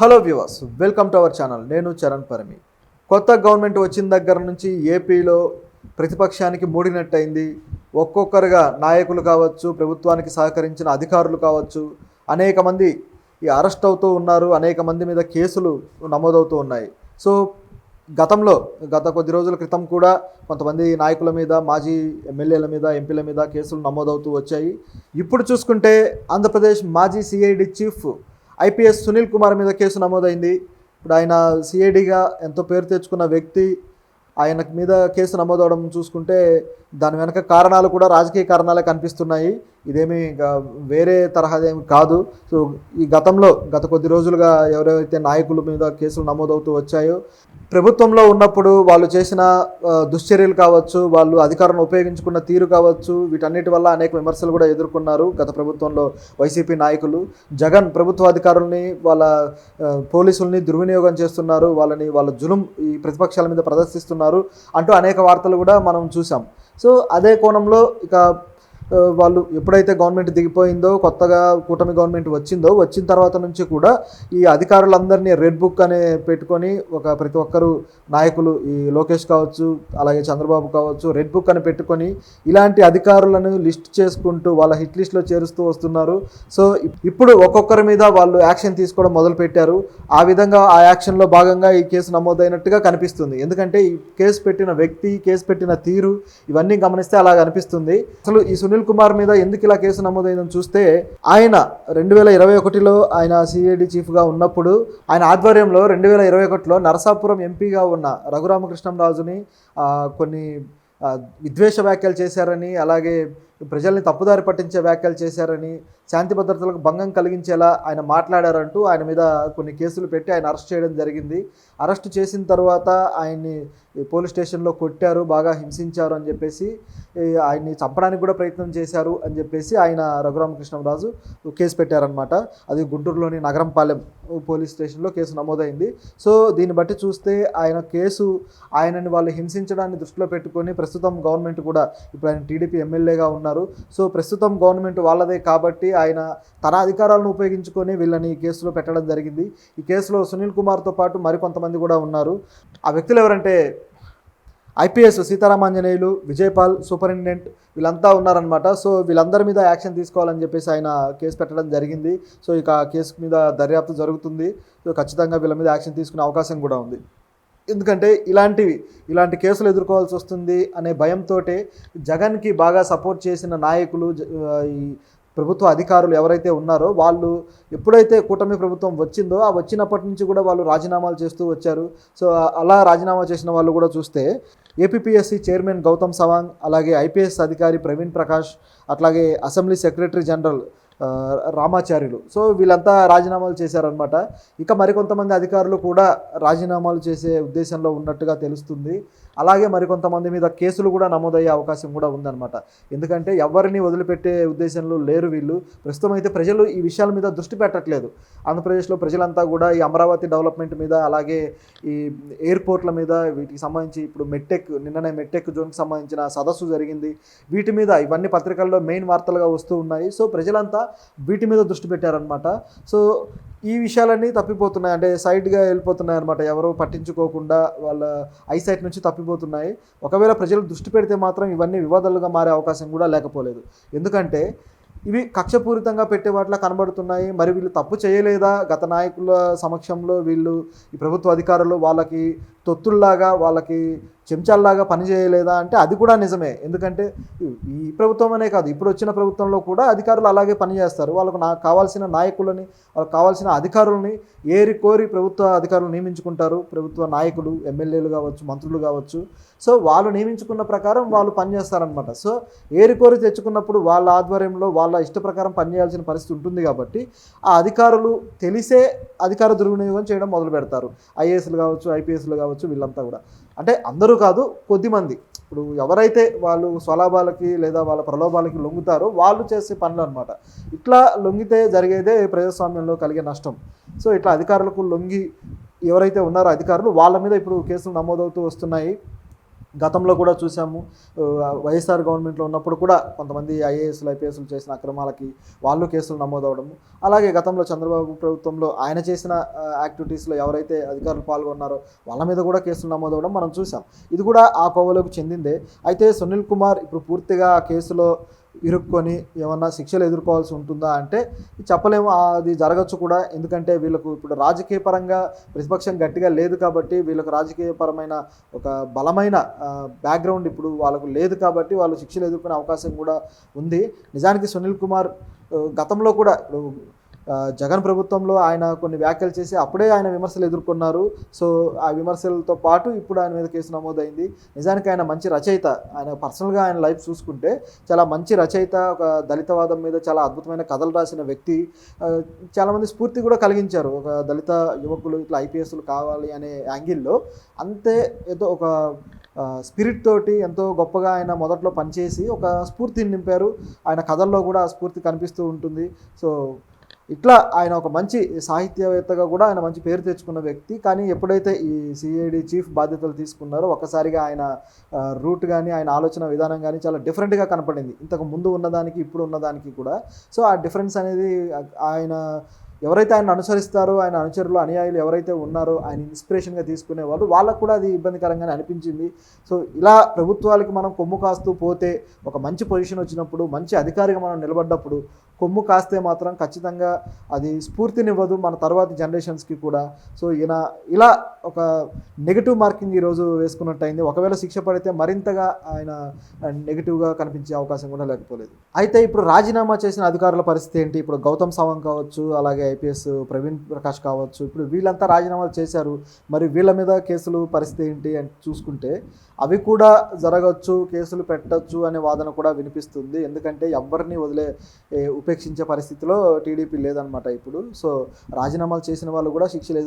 Hello viewers, welcome to our channel. నేను చరణ్ పరిమి. కొత్త government వచ్చిన దగ్గర నుంచి ఏపీలో ప్రతిపక్షానికి మూడినట్టయింది. ఒక్కొక్కరుగా నాయకులు కావచ్చు, ప్రభుత్వానికి సహకరించిన అధికారులు కావచ్చు, అనేక మంది అరెస్ట్ అవుతూ ఉన్నారు. అనేక మంది మీద కేసులు నమోదవుతూ ఉన్నాయి. సో గత కొద్ది రోజుల క్రితం కూడా కొంతమంది నాయకుల మీద, మాజీ ఎమ్మెల్యేల మీద, ఎంపీల మీద కేసులు నమోదవుతూ వచ్చాయి. ఇప్పుడు చూసుకుంటే ఆంధ్రప్రదేశ్ మాజీ CID chief IPS Sunil Kumar మీద కేసు నమోదైంది. ఇప్పుడు ఆయన సిఐడిగా ఎంతో పేరు తెచ్చుకున్న వ్యక్తి, ఆయన మీద కేసు నమోదవడం చూసుకుంటే దాని వెనక కారణాలు కూడా రాజకీయ కారణాలే కనిపిస్తున్నాయి. ఇదేమీ వేరే తరహాదేమి కాదు. సో గత కొద్ది రోజులుగా ఎవరైతే నాయకుల మీద కేసులు నమోదవుతూ వచ్చాయో, ప్రభుత్వంలో ఉన్నప్పుడు వాళ్ళు చేసిన దుశ్చర్యలు కావచ్చు, వాళ్ళు అధికారాన్ని ఉపయోగించుకున్న తీరు కావచ్చు, వీటన్నిటి వల్ల అనేక విమర్శలు కూడా ఎదుర్కొన్నారు గత ప్రభుత్వంలో వైసీపీ నాయకులు. జగన్ ప్రభుత్వ అధికారుల్ని, వాళ్ళ పోలీసుల్ని దుర్వినియోగం చేస్తున్నారు, వాళ్ళ జులుం ఈ ప్రతిపక్షాల మీద ప్రదర్శిస్తున్నారు అంటూ అనేక వార్తలు కూడా మనం చూసాం. సో అదే కోణంలో వాళ్ళు ఎప్పుడైతే గవర్నమెంట్ దిగిపోయిందో, కొత్తగా కూటమి గవర్నమెంట్ వచ్చిన తర్వాత నుంచి కూడా ఈ అధికారులందరినీ రెడ్ బుక్ అనే పెట్టుకొని ప్రతి ఒక్కరు నాయకులు, ఈ లోకేష్ కావచ్చు, అలాగే చంద్రబాబు కావచ్చు, రెడ్ బుక్ అని పెట్టుకొని ఇలాంటి అధికారులను లిస్ట్ చేసుకుంటూ వాళ్ళ హిట్ లిస్ట్లో చేరుస్తూ వస్తున్నారు. సో ఇప్పుడు ఒక్కొక్కరి మీద వాళ్ళు యాక్షన్ తీసుకోవడం మొదలుపెట్టారు. ఆ విధంగా ఆ యాక్షన్లో భాగంగా ఈ కేసు నమోదైనట్టుగా కనిపిస్తుంది. ఎందుకంటే ఈ కేసు పెట్టిన వ్యక్తి, కేసు పెట్టిన తీరు, ఇవన్నీ గమనిస్తే అలా అనిపిస్తుంది. అసలు ఈ సునీల్ కుమార్ మీద ఎందుకు ఇలా కేసు నమోదైందని చూస్తే, ఆయన 2021లో ఆయన సిఐడి చీఫ్గా ఉన్నప్పుడు ఆయన ఆధ్వర్యంలో 2021లో నరసాపురం ఎంపీగా ఉన్న రఘురామకృష్ణంరాజుని కొన్ని విద్వేష వ్యాఖ్యలు చేశారని, అలాగే ప్రజల్ని తప్పుదారి పట్టించే వ్యాఖ్యలు చేశారని, శాంతి భద్రతలకు భంగం కలిగించేలా ఆయన మాట్లాడారంటూ ఆయన మీద కొన్ని కేసులు పెట్టి ఆయన అరెస్ట్ చేయడం జరిగింది. అరెస్ట్ చేసిన తర్వాత ఆయన్ని పోలీస్ స్టేషన్లో కొట్టారు, బాగా హింసించారు అని చెప్పేసి, ఆయన్ని చంపడానికి కూడా ప్రయత్నం చేశారు అని చెప్పేసి ఆయన రఘురామకృష్ణంరాజు కేసు పెట్టారనమాట. అది గుంటూరులోని నగరంపాలెం పోలీస్ స్టేషన్లో కేసు నమోదైంది. సో దీన్ని బట్టి చూస్తే ఆయనని వాళ్ళు హింసించడాన్ని దృష్టిలో పెట్టుకొని ప్రస్తుతం గవర్నమెంట్ కూడా, ఇప్పుడు ఆయన టీడీపీ ఎమ్మెల్యేగా ఉన్నారు. సో ప్రస్తుతం గవర్నమెంట్ వాళ్ళదే కాబట్టి ఆయన తన అధికారాలను ఉపయోగించుకొని వీళ్ళని ఈ కేసులో పెట్టడం జరిగింది. ఈ కేసులో సునీల్ కుమార్తో పాటు మరికొంతమంది కూడా ఉన్నారు. ఆ వ్యక్తులు ఎవరంటే ఐపీఎస్ సీతారామాంజనేయులు, విజయపాల్, సూపరింటెండెంట్, వీళ్ళంతా ఉన్నారనమాట. సో వీళ్ళందరి మీద యాక్షన్ తీసుకోవాలని చెప్పేసి ఆయన కేసు పెట్టడం జరిగింది. సో ఇక కేసు మీద దర్యాప్తు జరుగుతుంది. సో ఖచ్చితంగా వీళ్ళ మీద యాక్షన్ తీసుకునే అవకాశం కూడా ఉంది. ఎందుకంటే ఇలాంటి కేసులు ఎదుర్కోవాల్సి వస్తుంది అనే భయంతో జగన్కి బాగా సపోర్ట్ చేసిన నాయకులు, ఈ ప్రభుత్వ అధికారులు ఎవరైతే ఉన్నారో వాళ్ళు ఎప్పుడైతే కూటమి ప్రభుత్వం వచ్చిందో ఆ వచ్చినప్పటి నుంచి కూడా వాళ్ళు రాజీనామాలు చేస్తూ వచ్చారు. సో అలా రాజీనామా చేసిన వాళ్ళు కూడా చూస్తే ఏపీపీఎస్సీ చైర్మన్ గౌతమ్ సవాంగ్, అలాగే ఐపీఎస్ అధికారి ప్రవీణ్ ప్రకాష్, అట్లాగే assembly secretary general Ramacharyulu. So వీళ్ళంతా రాజీనామాలు చేశారనమాట. ఇక మరికొంతమంది అధికారులు కూడా రాజీనామాలు చేసే ఉద్దేశంలో ఉన్నట్టుగా తెలుస్తుంది. అలాగే మరికొంతమంది మీద కేసులు కూడా నమోదయ్యే అవకాశం కూడా ఉందన్నమాట. ఎందుకంటే ఎవరిని వదిలిపెట్టే ఉద్దేశంలో లేరు వీళ్ళు. ప్రస్తుతం అయితే ప్రజలు ఈ విషయాల మీద దృష్టి పెట్టట్లేదు. ఆంధ్రప్రదేశ్లో ప్రజలంతా కూడా ఈ అమరావతి డెవలప్మెంట్ మీద, అలాగే ఈ ఎయిర్పోర్ట్ల మీద, వీటికి సంబంధించి ఇప్పుడు నిన్ననే మెట్టెక్ జోన్కి సంబంధించిన సదస్సు జరిగింది. వీటి మీద ఇవన్నీ పత్రికల్లో మెయిన్ వార్తలుగా వస్తూ ఉన్నాయి. సో ప్రజలంతా వీటి మీద దృష్టి పెట్టారనమాట. సో ఈ విషయాలన్నీ తప్పిపోతున్నాయి, అంటే సైడ్గా వెళ్ళిపోతున్నాయి అనమాట. ఎవరో పట్టించుకోకుండా వాళ్ళ ఐసైట్ నుంచి తప్పిపోతున్నాయి. ఒకవేళ ప్రజలు దృష్టి పెడితే మాత్రం ఇవన్నీ వివాదాలుగా మారే అవకాశం కూడా లేకపోలేదు. ఎందుకంటే ఇవి కక్షపూరితంగా పెట్టే వాటిలా కనబడుతున్నాయి. మరి వీళ్ళు తప్పు చేయలేదా? గత నాయకుల సమక్షంలో వీళ్ళు, ఈ ప్రభుత్వ అధికారులు వాళ్ళకి తొత్తుల్లాగా, వాళ్ళకి చెంచాల్లాగా పనిచేయలేదా అంటే అది కూడా నిజమే. ఎందుకంటే ఈ ప్రభుత్వం అనే కాదు, ఇప్పుడు వచ్చిన ప్రభుత్వంలో కూడా అధికారులు అలాగే పనిచేస్తారు. వాళ్ళకు కావాల్సిన నాయకులని, వాళ్ళకి కావాల్సిన అధికారులని కోరి ప్రభుత్వ అధికారులు నియమించుకుంటారు. ప్రభుత్వ నాయకులు, ఎమ్మెల్యేలు కావచ్చు, మంత్రులు కావచ్చు. సో వాళ్ళు నియమించుకున్న ప్రకారం వాళ్ళు పనిచేస్తారనమాట. సో కోరి తెచ్చుకున్నప్పుడు వాళ్ళ ఆధ్వర్యంలో వాళ్ళ ఇష్ట ప్రకారం పనిచేయాల్సిన పరిస్థితి ఉంటుంది. కాబట్టి ఆ అధికారులు తెలిసే అధికార దుర్వినియోగం చేయడం మొదలు పెడతారు. ఐఏఎస్లు కావచ్చు, ఐపీఎస్లు కావచ్చు, వీళ్ళంతా కూడా. అంటే అందరూ కాదు, కొద్దిమంది. ఇప్పుడు ఎవరైతే వాళ్ళు స్వలాభాలకి లేదా వాళ్ళ ప్రలోభాలకి లొంగుతారో వాళ్ళు చేసే పనులు అనమాట. ఇట్లా లొంగితే జరిగేదే ప్రజాస్వామ్యంలో కలిగే నష్టం. సో ఇట్లా అధికారులకు లొంగి ఎవరైతే ఉన్నారో అధికారులు, వాళ్ళ మీద ఇప్పుడు కేసులు నమోదవుతూ వస్తున్నాయి. గతంలో కూడా చూసాము. వైఎస్ఆర్ గవర్నమెంట్లో ఉన్నప్పుడు కూడా కొంతమంది ఐఏఎస్లు, ఐపీఎస్లు చేసిన అక్రమాలకి వాళ్ళు కేసులు నమోదవడము. అలాగే గతంలో చంద్రబాబు ప్రభుత్వంలో ఆయన చేసిన యాక్టివిటీస్లో ఎవరైతే అధికారులు పాల్గొన్నారో వాళ్ళ మీద కూడా కేసులు నమోదవడం మనం చూసాం. ఇది కూడా ఆ కోవలోకి చెందిందే. అయితే సునీల్ కుమార్ ఇప్పుడు పూర్తిగా ఆ కేసులో ఇరుక్కొని ఏమన్నా శిక్షలు ఎదుర్కోవాల్సి ఉంటుందా అంటే చెప్పలేము. అది జరగచ్చు కూడా. ఎందుకంటే వీళ్ళకు ఇప్పుడు రాజకీయ పరంగా ప్రతిపక్షం గట్టిగా లేదు కాబట్టి, వీళ్ళకు రాజకీయపరమైన ఒక బలమైన బ్యాక్గ్రౌండ్ ఇప్పుడు వాళ్ళకు లేదు కాబట్టి వాళ్ళు శిక్షలు ఎదుర్కొనే అవకాశం కూడా ఉంది. నిజానికి సునీల్ కుమార్ గతంలో కూడా ఇప్పుడు జగన్ ప్రభుత్వంలో ఆయన కొన్ని వ్యాఖ్యలు చేసి అప్పుడే ఆయన విమర్శలు ఎదుర్కొన్నారు. సో ఆ విమర్శలతో పాటు ఇప్పుడు ఆయన మీద కేసు నమోదైంది. నిజానికి ఆయన మంచి రచయిత. ఆయన పర్సనల్గా ఆయన లైఫ్ చూసుకుంటే చాలా మంచి రచయిత, ఒక దళితవాదం మీద చాలా అద్భుతమైన కథలు రాసిన వ్యక్తి. చాలామంది స్ఫూర్తి కూడా కలిగించారు. ఒక దళిత యువకులు ఇట్లా ఐపీఎస్లు కావాలి అనే యాంగిల్లో అంతే ఏదో ఒక స్పిరిట్ తోటి ఎంతో గొప్పగా ఆయన మొదట్లో పనిచేసి ఒక స్ఫూర్తిని నింపారు. ఆయన కథల్లో కూడా ఆ స్ఫూర్తి కనిపిస్తూ ఉంటుంది. సో ఇట్లా ఆయన ఒక మంచి సాహిత్యవేత్తగా కూడా ఆయన మంచి పేరు తెచ్చుకున్న వ్యక్తి. కానీ ఎప్పుడైతే ఈ సిఐడి చీఫ్ బాధ్యతలు తీసుకున్నారో ఒక్కసారిగా ఆయన రూట్ కానీ ఆయన ఆలోచన విధానం కానీ చాలా డిఫరెంట్గా కనపడింది, ఇంతకు ముందు ఉన్నదానికి ఇప్పుడు ఉన్నదానికి కూడా. సో ఆ డిఫరెన్స్ అనేది ఆయన ఎవరైతే ఆయన అనుసరిస్తారో, ఆయన అనుచరులు, అనుయాయులు ఎవరైతే ఉన్నారో, ఆయన ఇన్స్పిరేషన్గా తీసుకునే వాళ్ళకు కూడా అది ఇబ్బందికరంగానే అనిపించింది. సో ఇలా ప్రభుత్వాలకి మనం కొమ్ము కాస్తూ పోతే, ఒక మంచి పొజిషన్ వచ్చినప్పుడు, మంచి అధికారిగా మనం నిలబడ్డప్పుడు కొమ్ము కాస్తే మాత్రం ఖచ్చితంగా అది స్ఫూర్తినివ్వదు మన తర్వాతి జనరేషన్స్కి కూడా. సో ఇలా ఒక నెగిటివ్ మార్కింగ్ ఈరోజు వేసుకున్నట్టయింది. ఒకవేళ శిక్ష పడితే మరింతగా ఆయన నెగిటివ్గా కనిపించే అవకాశం కూడా లేకపోలేదు. అయితే ఇప్పుడు రాజీనామా చేసిన అధికారుల పరిస్థితి ఏంటి? ఇప్పుడు గౌతమ్ సవాంగ్ కావచ్చు, అలాగే ఐపీఎస్ ప్రవీణ్ ప్రకాష్ కావచ్చు, ఇప్పుడు వీళ్ళంతా రాజీనామాలు చేశారు. మరి వీళ్ళ మీద కేసులు పరిస్థితి ఏంటి అని చూసుకుంటే అవి కూడా జరగచ్చు, కేసులు పెట్టచ్చు అనే వాదన కూడా వినిపిస్తుంది. ఎందుకంటే ఎవరిని ఉపేక్షించే పరిస్థితిలో టీడీపీ లేదనమాట ఇప్పుడు. సో రాజీనామాలు చేసిన వాళ్ళు కూడా శిక్షలు